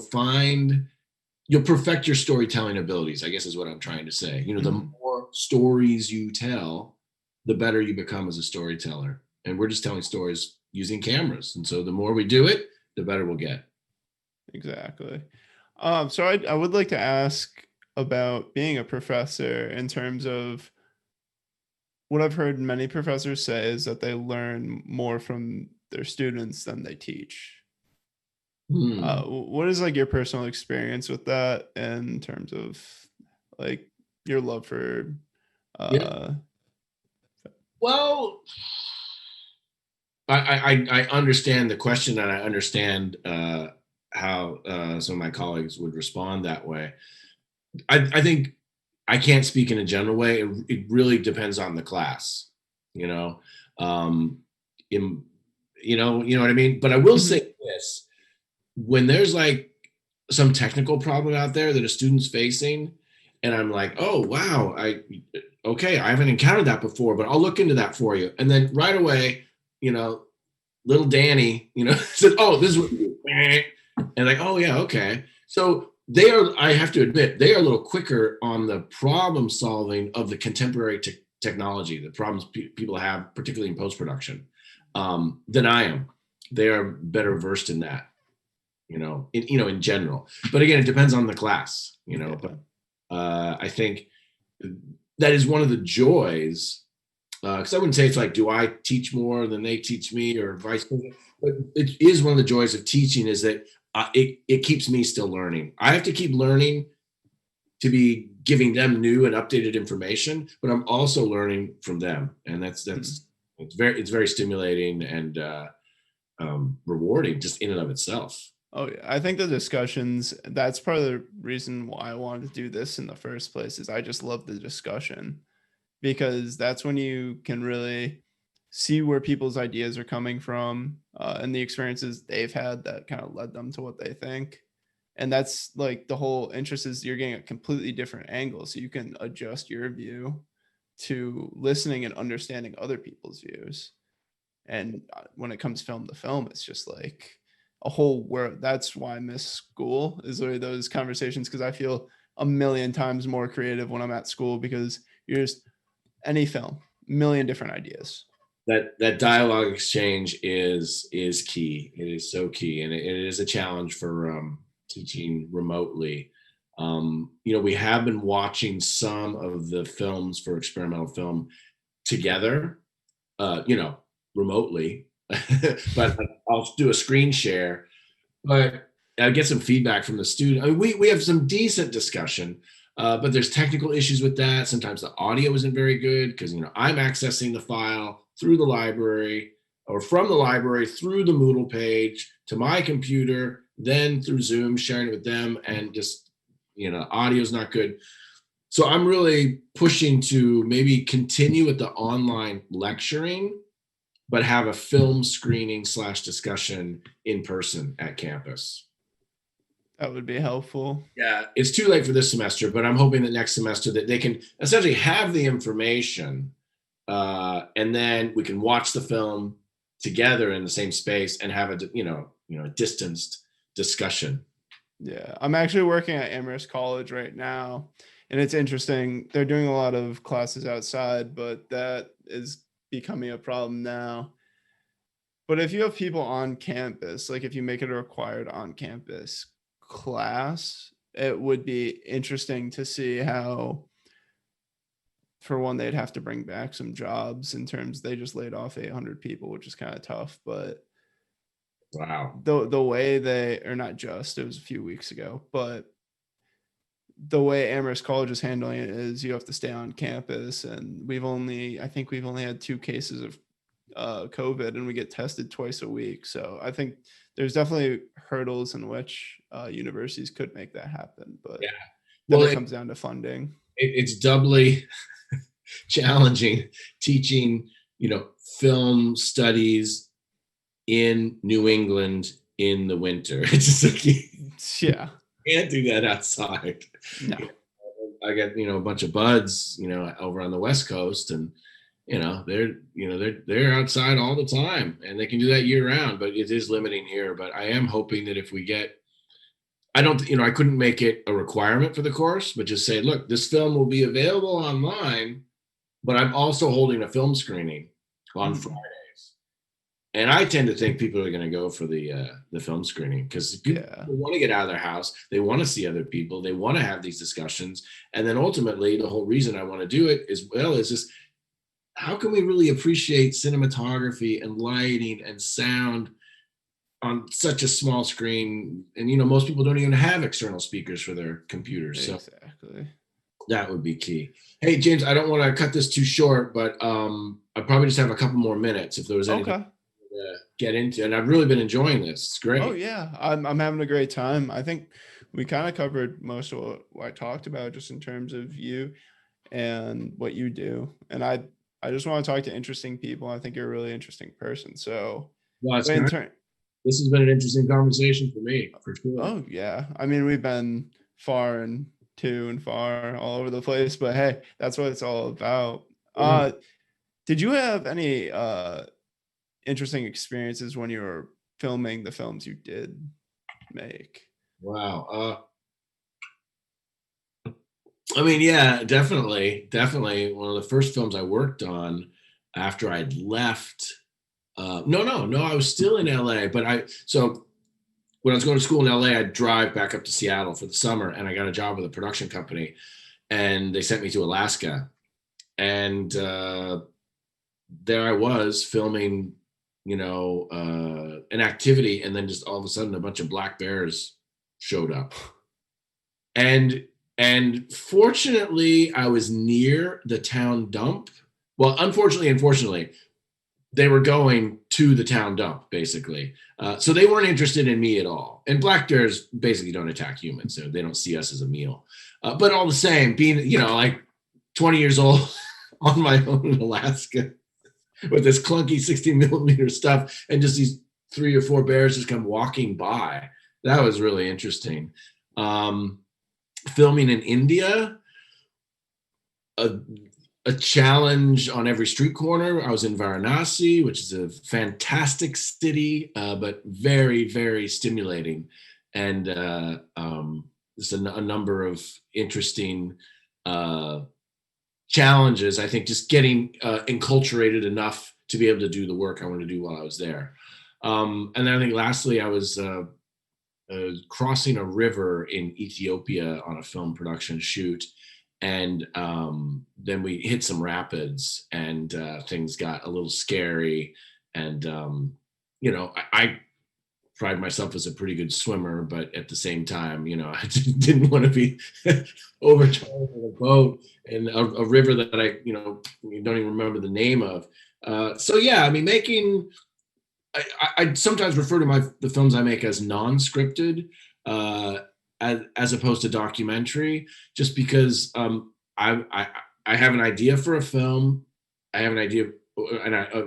perfect your storytelling abilities, I guess is what I'm trying to say. The Mhm. more stories you tell, the better you become as a storyteller. And we're just telling stories using cameras. And so the more we do it, the better we'll get. Exactly. So I would like to ask about being a professor, in terms of what I've heard many professors say is that they learn more from their students than they teach. Hmm. What is, like, your personal experience with that, in terms of, like, your love for Yeah. uh Well, I understand the question, and I understand how some of my colleagues would respond that way. I think I can't speak in a general way. It really depends on the class, you know. Um, in you know what I mean. But I will Mhm. say this: when there's like some technical problem out there that a student's facing, and I'm like, oh wow, okay, I haven't encountered that before, but I'll look into that for you. And then right away, you know, little Danny, said, "Oh, this is what you do," and like, "Oh yeah, okay." So they are. I have to admit, they are a little quicker on the problem solving of the contemporary technology, the problems people have, particularly in post production, than I am. They are better versed in that, in general. But again, it depends on the class, But Yeah. I think that is one of the joys because I wouldn't say it's like, do I teach more than they teach me or vice versa? But it is one of the joys of teaching is that it keeps me still learning. I have to keep learning to be giving them new and updated information, but I'm also learning from them, and Hmm. it's very stimulating and rewarding just in and of itself. Oh yeah, I think the discussions, that's part of the reason why I wanted to do this in the first place, is I just love the discussion, because that's when you can really see where people's ideas are coming from, and the experiences they've had that kind of led them to what they think. And that's like the whole interest, is you're getting a completely different angle, so you can adjust your view to listening and understanding other people's views. And when it comes film to film, it's just like a whole world. That's why I miss school, is really those conversations, because I feel a million times more creative when I'm at school, because you're just any film, million different ideas. That dialogue exchange is key. It is so key, and it is a challenge for teaching remotely. We have been watching some of the films for experimental film together, remotely, but I'll do a screen share. But I get some feedback from the student. I mean, we have some decent discussion, but there's technical issues with that. Sometimes the audio isn't very good because I'm accessing the file through the library or from the library through the Moodle page to my computer, then through Zoom, sharing it with them, and just audio's not good. So I'm really pushing to maybe continue with the online lecturing, but have a film screening / discussion in person at campus. That would be helpful. Yeah, it's too late for this semester, but I'm hoping that next semester that they can essentially have the information, and then we can watch the film together in the same space and have a distanced discussion. Yeah, I'm actually working at Amherst College right now, and it's interesting. They're doing a lot of classes outside, but that is becoming a problem now. But if you have people on campus, like if you make it a required on campus class, it would be interesting to see how, for one, they'd have to bring back some jobs, in terms they just laid off 800 people, which is kind of tough. But Wow. the way they, or not just, it was a few weeks ago, but the way Amherst College is handling it is you have to stay on campus, and I think we've only had 2 cases of COVID, and we get tested twice a week. So I think there's definitely hurdles in which universities could make that happen, but Yeah. then Well, it comes down to funding. it's doubly challenging teaching, film studies in New England in the winter. It's just like you Yeah, can't do that outside. no, I got a bunch of buds over on the West Coast, and they're outside all the time, and they can do that year round. But it is limiting here. But I am hoping that if we get, I don't, I couldn't make it a requirement for the course, but just say, look, this film will be available online, but I'm also holding a film screening on mm, Fridays. And I tend to think people are going to go for the film screening because people yeah, want to get out of their house, they want to see other people, they want to have these discussions, and then ultimately the whole reason I want to do it is just how can we really appreciate cinematography and lighting and sound on such a small screen? And most people don't even have external speakers for their computers, so exactly. that would be key. Hey James, I don't want to cut this too short, but I probably just have a couple more minutes if there was anything Okay. to get into, and I've really been enjoying this. It's Oh great. yeah, I'm having a great time. I think we kind of covered most of what I talked about, just in terms of you and what you do. And I just want to talk to interesting people. I think you're a really interesting person. So, Well, it's but in kind of, turn, this has been an interesting conversation for me, for sure. oh yeah, I mean, we've been far and to and far all over the place, but hey, that's what it's all about. Yeah. Uh, did you have any interesting experiences when you were filming the films you did make? Wow. I mean, yeah, definitely. One of the first films I worked on after I'd left. No, I was still in LA, but so when I was going to school in LA, I'd drive back up to Seattle for the summer, and I got a job with a production company, and they sent me to Alaska, and there I was filming, an activity, and then just all of a sudden a bunch of black bears showed up. And fortunately, I was near the town dump. Well, unfortunately and fortunately, they were going to the town dump, basically. So they weren't interested in me at all. And black bears basically don't attack humans, so they don't see us as a meal. But all the same, being, like 20 years old on my own in Alaska with this clunky 60 millimeter stuff, and just these 3 or 4 bears just come walking by. That was really interesting. Filming in India, a challenge on every street corner. I was in Varanasi, which is a fantastic city, but very, very stimulating. And there's a number of interesting challenges. I think just getting enculturated enough to be able to do the work I want to do while I was there. And then I think lastly, I was crossing a river in Ethiopia on a film production shoot. And then we hit some rapids, and things got a little scary. And, I pride myself as a pretty good swimmer, but at the same time, I didn't want to be overturned in a boat in a river that I, don't even remember the name of. So yeah, I mean, I sometimes refer to the films I make as non-scripted, as opposed to documentary, just because I have an idea for a film, I have an idea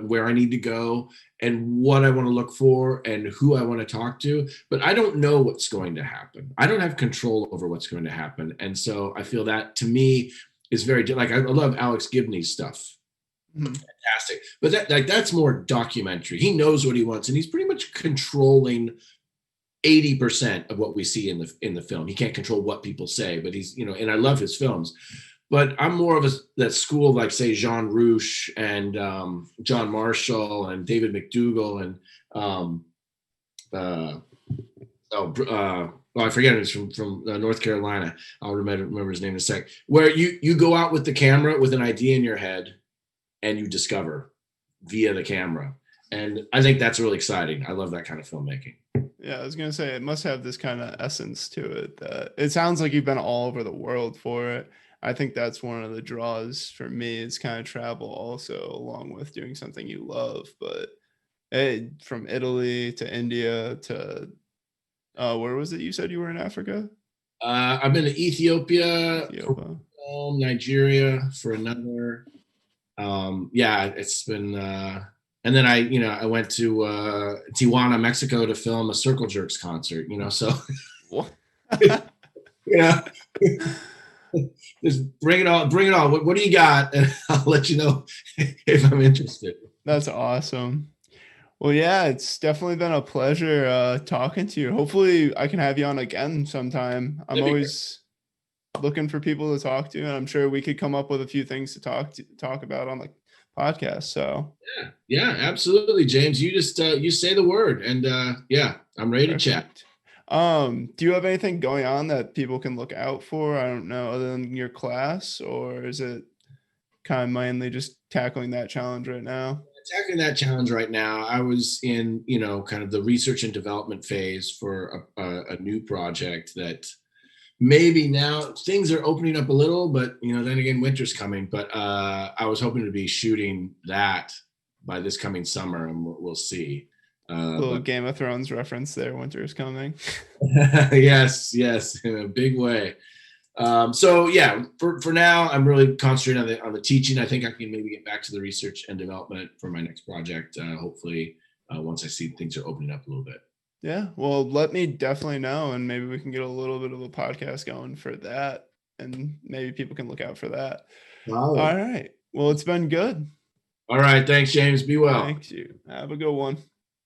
where I need to go and what I want to look for and who I want to talk to, but I don't know what's going to happen. I don't have control over what's going to happen, and so I feel that to me is very like I love Alex Gibney's stuff. Mm-hmm. Fantastic, but that's more documentary. He knows what he wants, and he's pretty much controlling 80% of what we see in the film. He can't control what people say, but he's, and I love his films. But I'm more of that school of, like, say, Jean Rouch and John Marshall and David McDougall and I forget, it's from North Carolina. I'll remember his name in a sec. Where you go out with the camera with an idea in your head, and you discover via the camera. And I think that's really exciting. I love that kind of filmmaking. Yeah, I was going to say, it must have this kind of essence to it. It sounds like you've been all over the world for it. I think that's one of the draws for me, is kind of travel also, along with doing something you love. But from Italy to India to, where was it you said you were in Africa? I've been to Ethiopia. Nigeria for another. Yeah, it's been, and then I went to Tijuana, Mexico to film a Circle Jerks concert, so, just bring it on. What do you got? And I'll let you know if I'm interested. That's awesome. Well, yeah, it's definitely been a pleasure talking to you. Hopefully I can have you on again sometime. I'm always looking for people to talk to, and I'm sure we could come up with a few things to talk about on the podcast. So yeah, absolutely, James. You just you say the word, and yeah, I'm ready to chat. Do you have anything going on that people can look out for? I don't know, other than your class, or is it kind of mainly just tackling that challenge right now? Tackling that challenge right now. I was in, kind of the research and development phase for a new project that maybe now things are opening up a little, but then again, winter's coming. But I was hoping to be shooting that by this coming summer, and we'll see. Little Game of Thrones reference there. Winter's coming. yes, in a big way. So yeah, for now, I'm really concentrating on the teaching. I think I can maybe get back to the research and development for my next project. Hopefully, once I see things are opening up a little bit. Yeah, well, let me definitely know, and maybe we can get a little bit of a podcast going for that, and maybe people can look out for that. All right. Well, it's been good. All right. Thanks, James. Be well. Thank you. Have a good one.